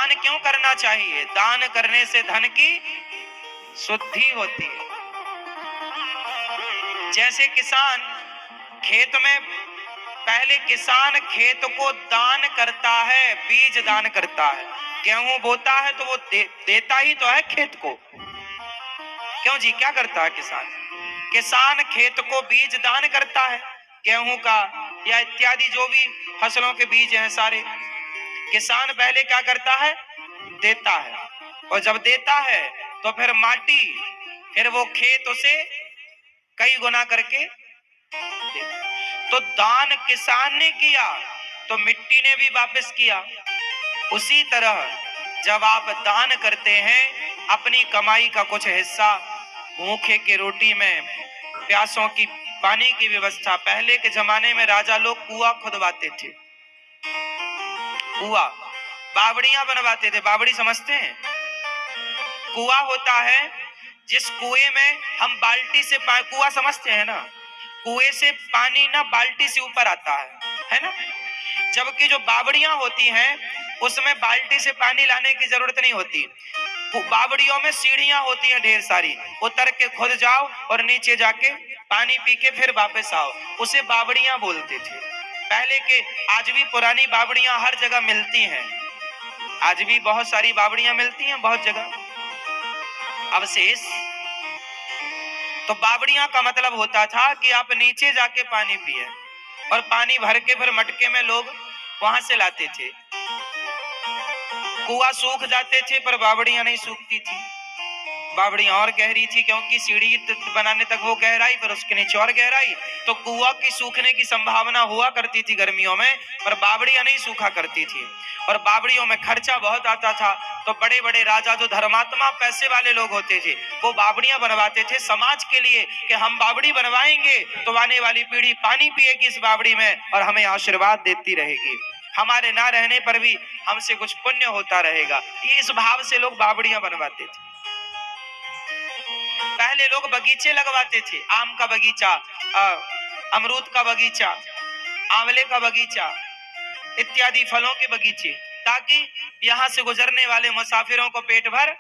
दान क्यों करना चाहिए? दान करने से धन की शुद्धि होती है। जैसे किसान खेत में, पहले किसान खेत को दान करता है, बीज दान करता है। गेहूं बोता है तो वो देता ही तो है खेत को। क्यों जी, क्या करता है किसान? किसान खेत को बीज दान करता है, गेहूं का या इत्यादि जो भी फसलों के बीज हैं सारे। किसान पहले क्या करता है? देता है। और जब देता है तो फिर माटी, फिर वो खेत उसे कई गुना करके देता। तो दान किसान ने किया तो मिट्टी ने भी वापस किया। उसी तरह जब आप दान करते हैं अपनी कमाई का कुछ हिस्सा, भूखे की रोटी में, प्यासों की पानी की व्यवस्था। पहले के जमाने में राजा लोग कुआं खुदवाते थे, कुआं, बावड़ियां बनवाते थे। बावड़ी समझते हैं? कुआं होता है जिस कुएं में हम बाल्टी से कुआं समझते हैं ना, कुएं से पानी ना बाल्टी से ऊपर आता है ना। जबकि जो बावड़ियां होती हैं उसमें बाल्टी से पानी लाने की जरूरत नहीं होती। बावड़ियों में सीढ़ियां होती हैं ढेर सारी, उतर के खुद जाओ और नीचे जाके पानी पी के फिर वापस आओ, उसे बावड़ियां बोलते थे पहले के। आज भी पुरानी बावड़ियां हर जगह मिलती हैं, आज भी बहुत सारी बावड़ियां मिलती हैं बहुत जगह अवशेष। तो बावड़ियां का मतलब होता था कि आप नीचे जाके पानी पिए, और पानी भर के फिर मटके में लोग वहां से लाते थे। कुआं सूख जाते थे पर बावड़ियां नहीं सूखती थी। बावड़ियां और गहरी थी क्योंकि सीढ़ी बनाने तक वो गहराई, पर उसके नीचे और गहराई। तो कुआं की सूखने की संभावना हुआ करती थी गर्मियों में, पर बावड़ियां नहीं सूखा करती थी। और बावड़ियों में खर्चा बहुत आता था, तो बड़े बड़े राजा जो धर्मात्मा पैसे वाले लोग होते थे वो बावड़ियां बनवाते थे समाज के लिए, कि हम बावड़ी बनवाएंगे तो आने वाली पीढ़ी पानी पिएगी इस बावड़ी में और हमें आशीर्वाद देती रहेगी, हमारे ना रहने पर भी हमसे कुछ पुण्य होता रहेगा। ये इस भाव से लोग बावड़ियां बनवाते थे। पहले लोग बगीचे लगवाते थे, आम का बगीचा, अमरूद का बगीचा, आंवले का बगीचा इत्यादि फलों के बगीचे, ताकि यहाँ से गुजरने वाले मुसाफिरों को पेट भर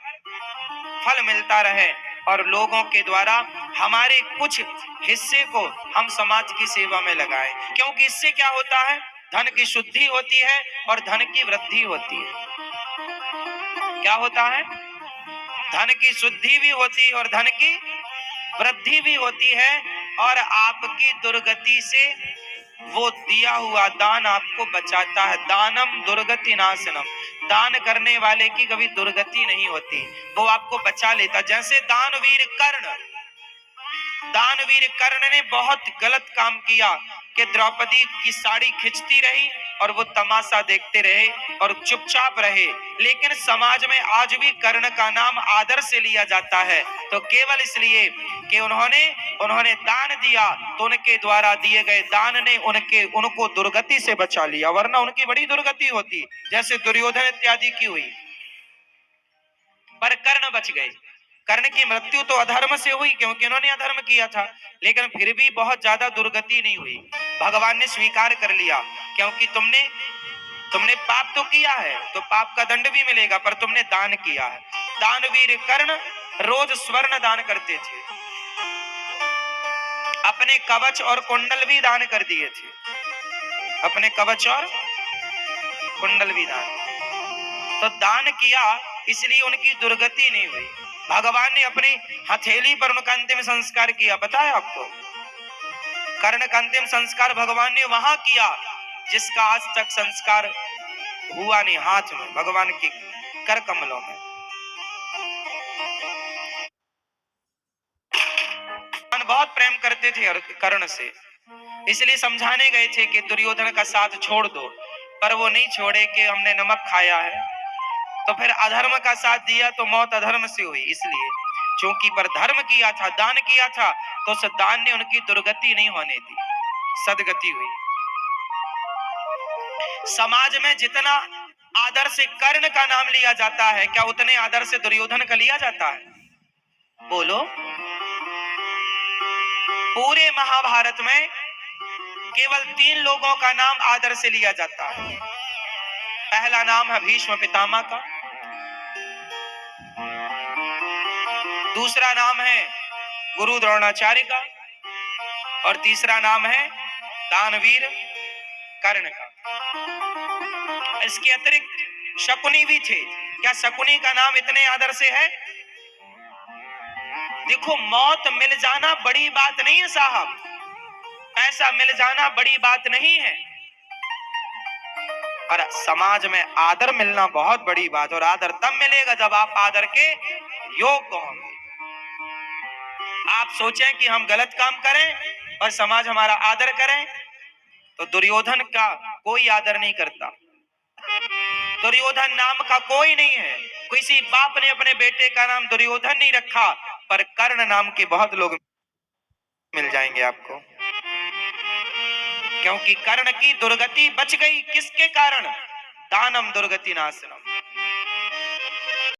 फल मिलता रहे और लोगों के द्वारा हमारे कुछ हिस्से को हम समाज की सेवा में लगाएं। क्योंकि इससे क्या होता है? धन की शुद्धि होती है और धन की वृद्धि होती है। क्या होता है? धन की शुद्धि भी होती है और धन की वृद्धि भी होती है, और आपकी दुर्गति से वो दिया हुआ दान आपको बचाता है। दानम दुर्गति नाशनम, दान करने वाले की कभी दुर्गति नहीं होती, वो आपको बचा लेता। जैसे दानवीर कर्ण ने बहुत गलत काम किया कि द्रौपदी की साड़ी खिंचती रही और वो तमाशा देखते रहे और चुपचाप रहे। लेकिन समाज में आज भी कर्ण का नाम आदर से लिया जाता है, तो केवल इसलिए कि उन्होंने दान दिया, तो उनके द्वारा दिए गए दान ने उनको दुर्गति से बचा लिया, वरना उनकी बड़ी दुर्गति होती, जैसे दुर्योधन इत्यादि की हुई। पर कर्ण बच गए। कर्ण की मृत्यु तो अधर्म से हुई क्योंकि उन्होंने अधर्म किया था, लेकिन फिर भी बहुत ज्यादा दुर्गति नहीं हुई। भगवान ने स्वीकार कर लिया, क्योंकि तुमने पाप तो किया है तो पाप का दंड भी मिलेगा, पर तुमने दान किया है। दानवीर कर्ण रोज स्वर्ण दान करते थे, अपने कवच और कुंडल भी दान कर दिए थे, अपने कवच और कुंडल भी दान। तो दान किया इसलिए उनकी दुर्गति नहीं हुई। भगवान ने अपनी हथेली पर उनका अंतिम संस्कार किया, पता है आपको? कर्ण का अंतिम संस्कार भगवान ने वहां किया जिसका आज तक संस्कार हुआ नहीं, हाथ में, भगवान के कर कमलों में। बहुत प्रेम करते थे कर्ण से, इसलिए समझाने गए थे कि दुर्योधन का साथ छोड़ दो, पर वो नहीं छोड़े कि हमने नमक खाया है। तो फिर अधर्म का साथ दिया तो मौत अधर्म से हुई, इसलिए चूंकि पर धर्म किया था, दान किया था, तो उस दान ने उनकी दुर्गति नहीं होने दी, सदगति हुई। समाज में जितना आदर से कर्ण का नाम लिया जाता है, क्या उतने आदर से दुर्योधन का लिया जाता है? बोलो। पूरे महाभारत में केवल 3 लोगों का नाम आदर से लिया जाता है। पहला नाम है भीष्म पितामह का, दूसरा नाम है गुरु द्रोणाचार्य का, और तीसरा नाम है दानवीर कर्ण का। इसके अतिरिक्त शकुनी भी थे। क्या शकुनी का नाम इतने आदर से है? देखो, मौत मिल जाना बड़ी बात नहीं है साहब, पैसा मिल जाना बड़ी बात नहीं है, और समाज में आदर मिलना बहुत बड़ी बात। और आदर तब मिलेगा जब आप आदर के योग्य होंगे। आप सोचें कि हम गलत काम करें और समाज हमारा आदर करें, तो दुर्योधन का कोई आदर नहीं करता। दुर्योधन नाम का कोई नहीं है, किसी बाप ने अपने बेटे का नाम दुर्योधन नहीं रखा, पर कर्ण नाम के बहुत लोग मिल जाएंगे आपको, क्योंकि कर्ण की दुर्गति बच गई। किसके कारण? दानम दुर्गति नाशनम।